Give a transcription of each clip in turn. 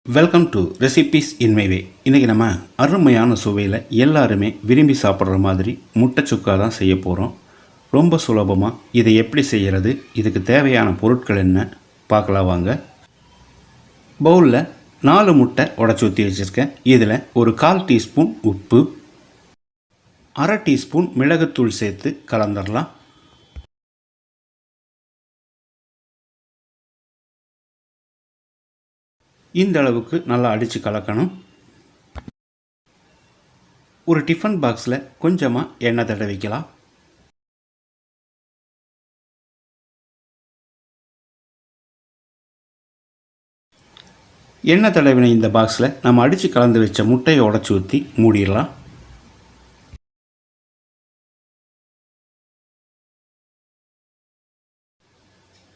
Welcome to recipes in my way. இன்றைக்கி நம்ம அருமையான சுவையில் எல்லாருமே விரும்பி சாப்பிட்ற மாதிரி முட்டை சுக்கா தான் செய்ய போகிறோம். ரொம்ப சுலபமாக இதை எப்படி செய்கிறது, இதுக்கு தேவையான பொருட்கள் என்ன பார்க்கலாம் வாங்க. பவுலில் 4 முட்டை உடச்சி ஊற்றி வச்சுருக்கேன். இதில் ஒரு 1/4 டீஸ்பூன் உப்பு, 1/2 டீஸ்பூன் மிளகுத்தூள் சேர்த்து கலந்துடலாம். இந்த அளவுக்கு நல்லா அடித்து கலக்கணும். ஒரு டிஃபன் பாக்ஸில் கொஞ்சமாக எண்ணெய் தடவிக்கலாம். எண்ணெய் தடவின இந்த பாக்ஸில் நம்ம அடித்து கலந்து வச்ச முட்டையை உடச்சி ஊற்றி மூடிடலாம்.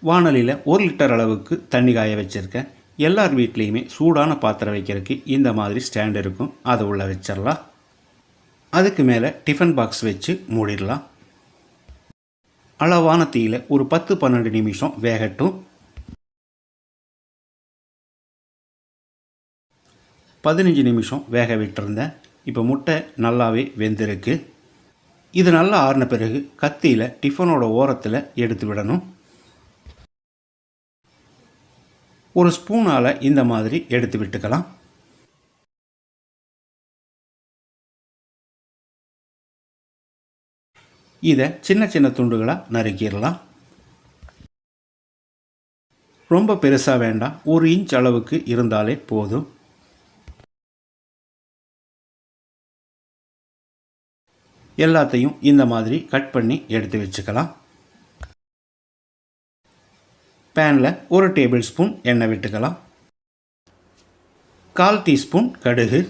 வாணலியில் 1 லிட்டர் அளவுக்கு தண்ணி காய வச்சுருக்கேன். எல்லார் வீட்லேயுமே சூடான பாத்திரம் வைக்கிறதுக்கு இந்த மாதிரி ஸ்டாண்ட் இருக்கும், அதை உள்ளே வச்சிடலாம். அதுக்கு மேலே டிஃபன் பாக்ஸ் வச்சு மூடிடலாம். அளவான தீயில் ஒரு 10-12 நிமிஷம் வேகட்டும். 15 நிமிஷம் வேக விட்டுருந்தேன். இப்போ முட்டை நல்லாவே வெந்திருக்கு. இது நல்லா ஆறின பிறகு கத்தியில் டிஃபனோட ஓரத்தில் எடுத்து விடணும். ஒரு ஸ்பூனால் இந்த மாதிரி எடுத்து விட்டுக்கலாம். இதை சின்ன சின்ன துண்டுகளாக நறுக்கிடலாம். ரொம்ப பெருசாக வேண்டாம், 1 இன்ச் அளவுக்கு இருந்தாலே போதும். எல்லாத்தையும் இந்த மாதிரி கட் பண்ணி எடுத்து வச்சுக்கலாம். பேனில் 1 டேபிள் ஸ்பூன் எண்ணெய் விட்டுக்கலாம். 1/4 டீஸ்பூன் கடுகு,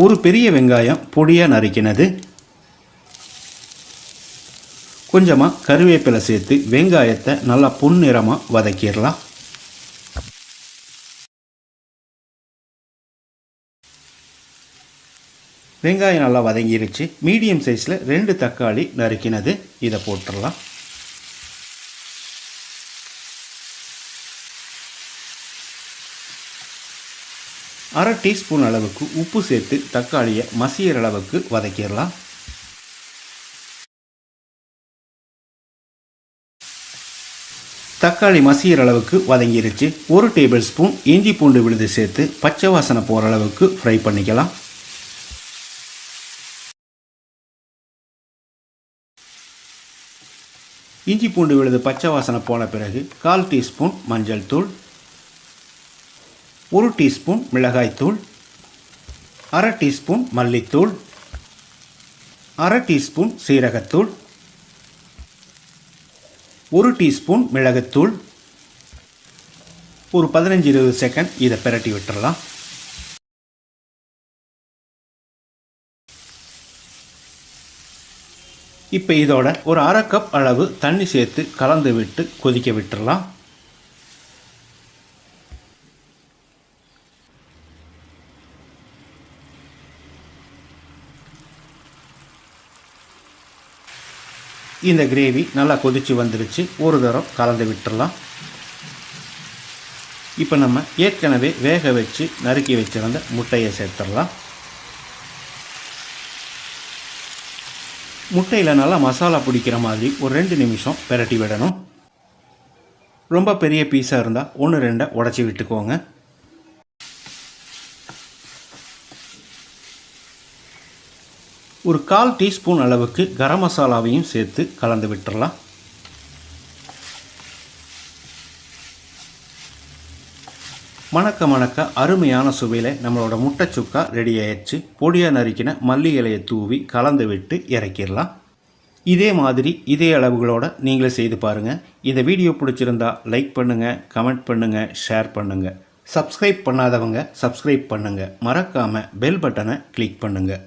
ஒரு பெரிய வெங்காயம் பொடியாக நறுக்கினது, கொஞ்சமாக கருவேப்பிலை சேர்த்து வெங்காயத்தை நல்லா பொன்னிறமாக வதக்கிடலாம். வெங்காயம் நல்லா வதங்கிருச்சு. மீடியம் சைஸில் 2 தக்காளி நறுக்கினது, இதை போட்டுடலாம். அரை டீஸ்பூன் அளவுக்கு உப்பு சேர்த்து தக்காளியை மசிகிற அளவுக்கு வதக்கிடலாம். தக்காளி மசிகிற அளவுக்கு வதங்கிருச்சு. 1 டேபிள் ஸ்பூன் இஞ்சி பூண்டு விழுது சேர்த்து பச்சை வாசனை போகிற அளவுக்கு ஃப்ரை பண்ணிக்கலாம். இஞ்சி பூண்டு விழுது பச்சை வாசனை போன பிறகு 1/4 டீஸ்பூன் மஞ்சள் தூள், 1 டீஸ்பூன் மிளகாய்த்தூள், 1/2 டீஸ்பூன் மல்லித்தூள், 1/2 டீஸ்பூன் சீரகத்தூள், 1 டீஸ்பூன் மிளகுத்தூள். ஒரு 15-20 செகண்ட் இதை பிரட்டி விட்டுறலாம். இப்போ இதோட ஒரு 1/2 கப் அளவு தண்ணி சேர்த்து கலந்து விட்டு கொதிக்க விட்டுறலாம். இந்த கிரேவி நல்லா கொதித்து வந்துருச்சு. ஒரு தரம் கலந்து விட்டுறலாம். இப்போ நம்ம ஏற்கனவே வேக வச்சு நறுக்கி வச்சிருந்த முட்டையை சேர்த்துடலாம். முட்டையில் நல்லா மசாலா பிடிக்கிற மாதிரி ஒரு 2 நிமிஷம் பிரட்டி விடணும். ரொம்ப பெரிய பீஸாக இருந்தால் 1-2 உடச்சி விட்டுக்கோங்க. ஒரு 1/4 டீஸ்பூன் அளவுக்கு கரம் மசாலாவையும் சேர்த்து கலந்து விட்டுறலாம். மணக்க மணக்க அருமையான சுவையில் நம்மளோட முட்டை சுக்கா ரெடி ஆயிடுச்சு. பொடியாக நறுக்கின மல்லி இலையை தூவி கலந்து விட்டு இறக்கிடலாம். இதே மாதிரி இதே அளவுகளோடு நீங்களே செய்து பாருங்கள். இந்த வீடியோ பிடிச்சிருந்தா லைக் பண்ணுங்கள், கமெண்ட் பண்ணுங்கள், ஷேர் பண்ணுங்கள். சப்ஸ்கிரைப் பண்ணாதவங்க சப்ஸ்கிரைப் பண்ணுங்கள். மறக்காமல் பெல் பட்டனை கிளிக் பண்ணுங்கள்.